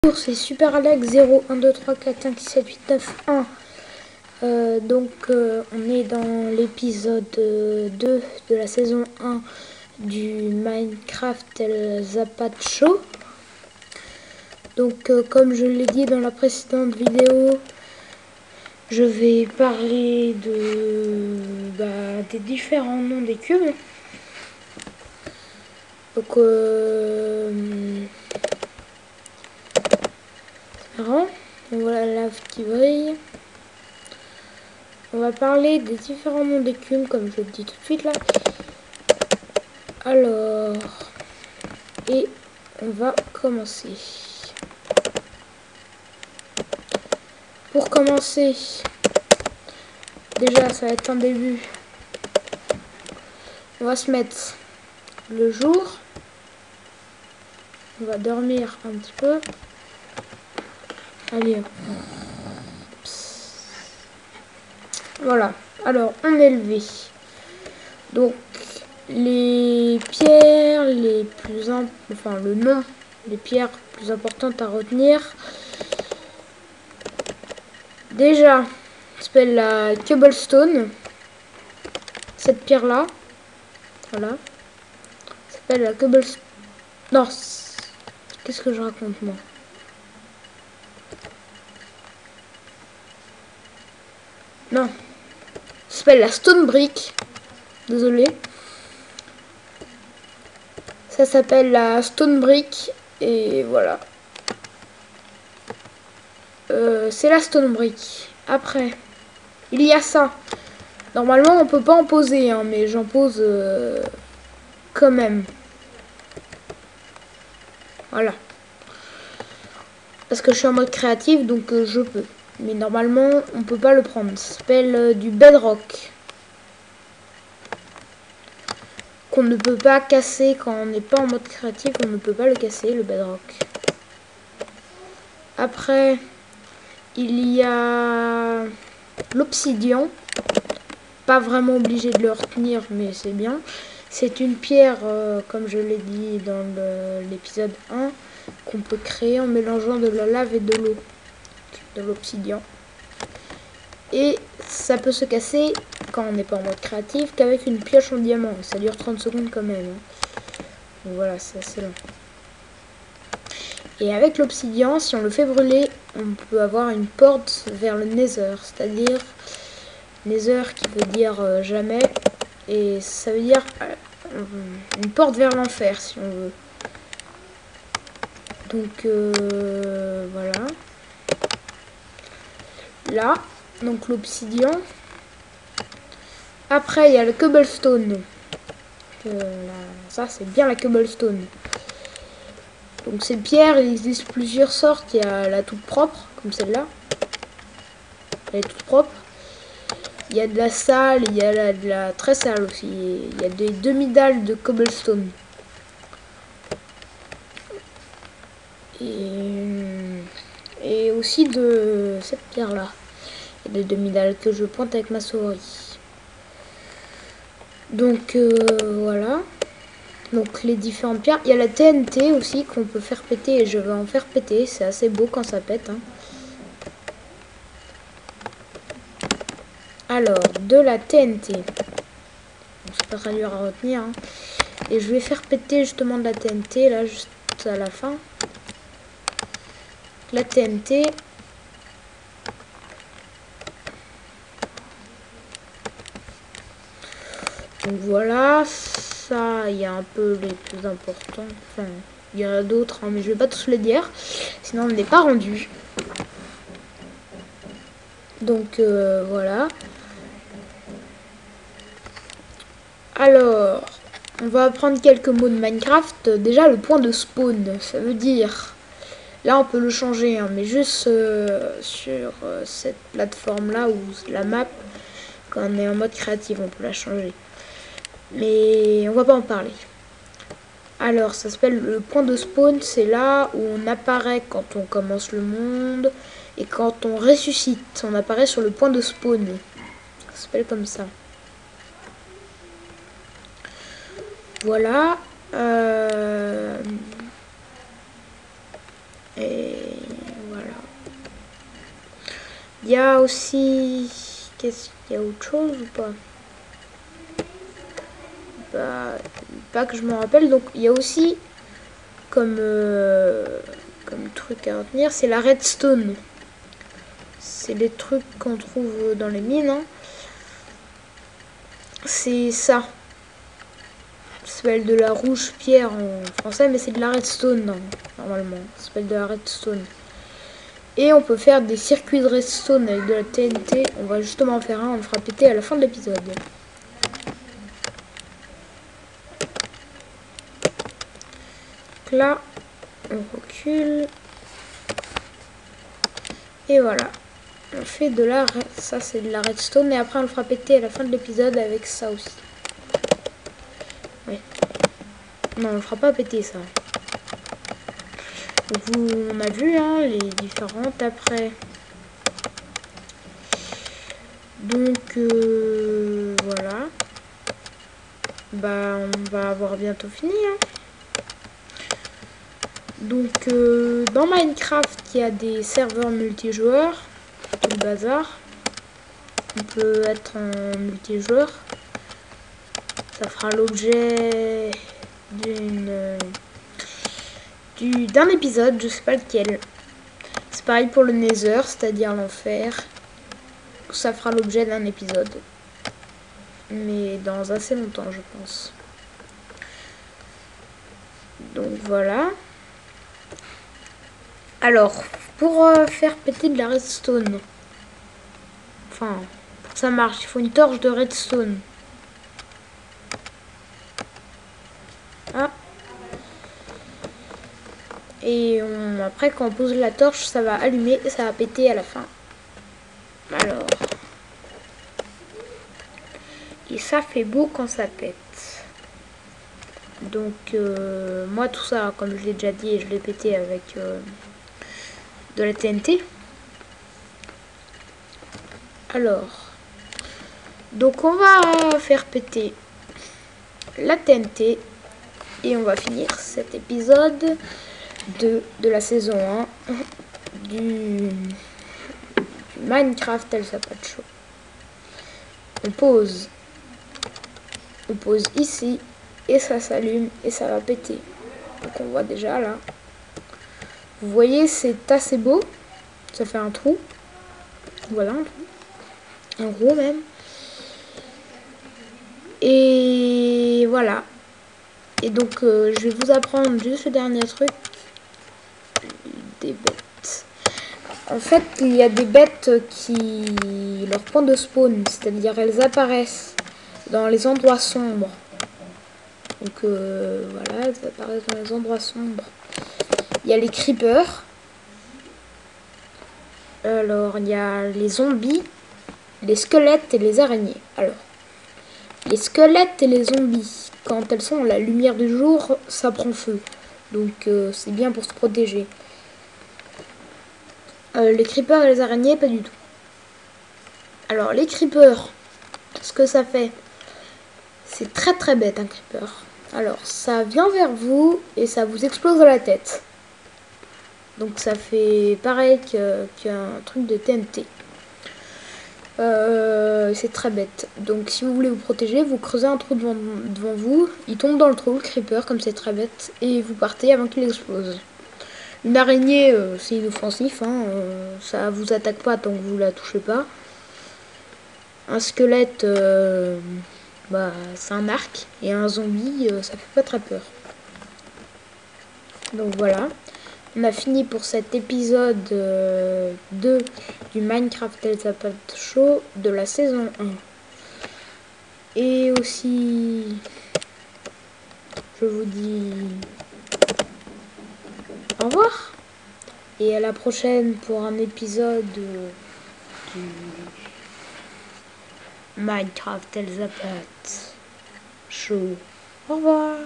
Bonjour, c'est Super Alex 0, 1, 2, 3, 4, 5, 6, 7, 8, 9, 1. On est dans l'épisode 2 de la saison 1 du Minecraft El Zapacho. Comme je l'ai dit dans la précédente vidéo, je vais parler des différents noms des cubes. On voit la lave qui brille. On va parler des différents noms d'écumes, comme je le dis tout de suite là. Alors, et on va commencer. Pour commencer, déjà ça va être un début. On va se mettre le jour. On va dormir un petit peu. Allez. Voilà. Alors, on est levé. Donc, les pierres les plus le nom des pierres plus importantes à retenir. Déjà, ça s'appelle la cobblestone. Cette pierre là, voilà, ça s'appelle la cobblestone. Non, qu'est-ce que je raconte moi? Non, ça s'appelle la stone brick. Désolé. Ça s'appelle la stone brick et voilà. C'est la stone brick. Après, il y a ça. Normalement, on peut pas en poser, hein, mais j'en pose quand même. Voilà. Parce que je suis en mode créatif, donc je peux. Mais normalement, on peut pas le prendre. Ça s'appelle du bedrock. Qu'on ne peut pas casser quand on n'est pas en mode créatif. On ne peut pas le casser, le bedrock. Après, il y a l'obsidian. Pas vraiment obligé de le retenir, mais c'est bien. C'est une pierre, comme je l'ai dit dans l'épisode 1, qu'on peut créer en mélangeant de la lave et de l'eau. De l'obsidian. Et ça peut se casser quand on n'est pas en mode créatif qu'avec une pioche en diamant. Ça dure 30 secondes quand même. Donc voilà, c'est assez long. Et avec l'obsidian, si on le fait brûler, on peut avoir une porte vers le nether. C'est-à-dire nether qui veut dire jamais. Et ça veut dire une porte vers l'enfer si on veut. Donc voilà. Là, donc l'obsidian. Après, il y a le cobblestone. Ça, c'est bien la cobblestone. Donc ces pierres, il existe plusieurs sortes. Il y a la toute propre, comme celle-là. Elle est toute propre. Il y a de la sale, il y a de la très sale aussi. Il y a des demi-dalles de cobblestone. Et aussi de cette pierre-là. Il y a des demi-dalles que je pointe avec ma souris. Donc voilà. Donc les différentes pierres. Il y a la TNT aussi qu'on peut faire péter et je vais en faire péter. C'est assez beau quand ça pète. Hein. Alors, de la TNT. C'est pas très dur à retenir. Hein. Et je vais faire péter justement de la TNT là juste à la fin. La TNT. Donc voilà. Ça, il y a un peu les plus importants. Enfin, il y en a d'autres, hein, mais je vais pas tous les dire. Sinon, on n'est pas rendu. Donc voilà. Alors, on va apprendre quelques mots de Minecraft. Déjà, le point de spawn, ça veut dire... Là, on peut le changer, hein, mais juste sur cette plateforme-là, ou la map, quand on est en mode créatif, on peut la changer. Mais on va pas en parler. Alors, ça s'appelle le point de spawn, c'est là où on apparaît quand on commence le monde, et quand on ressuscite, on apparaît sur le point de spawn. Ça s'appelle comme ça. Voilà. Et voilà. Il y a aussi... Qu'est-ce qu'il y a autre chose ou pas? Bah, pas que je me rappelle. Donc il y a aussi comme truc à retenir, c'est la redstone. C'est les trucs qu'on trouve dans les mines. Hein. C'est ça. Ça s'appelle de la rouge pierre en français, mais c'est de la redstone non, normalement. Ça s'appelle de la redstone. Et on peut faire des circuits de redstone avec de la TNT. On va justement en faire un, on le fera péter à la fin de l'épisode. Là, on recule. Et voilà. On fait de la... Ça, c'est de la redstone. Et après, on le fera péter à la fin de l'épisode avec ça aussi. Ouais. Non, on le fera pas péter, ça. Donc, on a vu hein, les différentes après. Donc, voilà. Bah, on va avoir bientôt fini. Hein. Donc, dans Minecraft, il y a des serveurs multijoueurs. Tout le bazar. On peut être en multijoueur. Ça fera l'objet d'un épisode, je sais pas lequel. C'est pareil pour le Nether, c'est-à-dire l'enfer. Ça fera l'objet d'un épisode. Mais dans assez longtemps, je pense. Donc voilà. Alors, pour faire péter de la redstone, enfin, pour que ça marche, il faut une torche de redstone. Ah. Et après, quand on pose la torche, ça va allumer et ça va péter à la fin. Alors. Et ça fait beau quand ça pète. Donc, moi, tout ça, comme je l'ai déjà dit, je l'ai pété avec de la TNT. Alors. Donc, on va faire péter la TNT. Et on va finir cet épisode de la saison 1 du Minecraft El Zapacho. On pose ici et ça s'allume et ça va péter. Donc on voit déjà là. Vous voyez, c'est assez beau. Ça fait un trou. Voilà un trou. Un gros même. Et voilà. Et donc je vais vous apprendre juste le dernier truc. Des bêtes. En fait, il y a des bêtes qui... Leur point de spawn, c'est-à-dire elles apparaissent dans les endroits sombres. Donc voilà, elles apparaissent dans les endroits sombres. Il y a les creepers. Alors, il y a les zombies, les squelettes et les araignées. Alors, les squelettes et les zombies, quand elles sont à la lumière du jour, ça prend feu. Donc c'est bien pour se protéger. Les creepers et les araignées, pas du tout. Alors, les creepers, ce que ça fait, c'est très très bête un creeper. Alors, ça vient vers vous et ça vous explose la tête. Donc ça fait pareil qu'un truc de TNT. C'est très bête. Donc si vous voulez vous protéger, vous creusez un trou devant vous. Il tombe dans le trou, le creeper, comme c'est très bête. Et vous partez avant qu'il explose. Une araignée, c'est inoffensif. Hein, ça vous attaque pas tant que vous la touchez pas. Un squelette, bah, c'est un arc. Et un zombie, ça fait pas très peur. Donc voilà. On a fini pour cet épisode 2 du Minecraft El Zapacho de la saison 1. Et aussi, je vous dis au revoir. Et à la prochaine pour un épisode du Minecraft El Zapacho. Au revoir.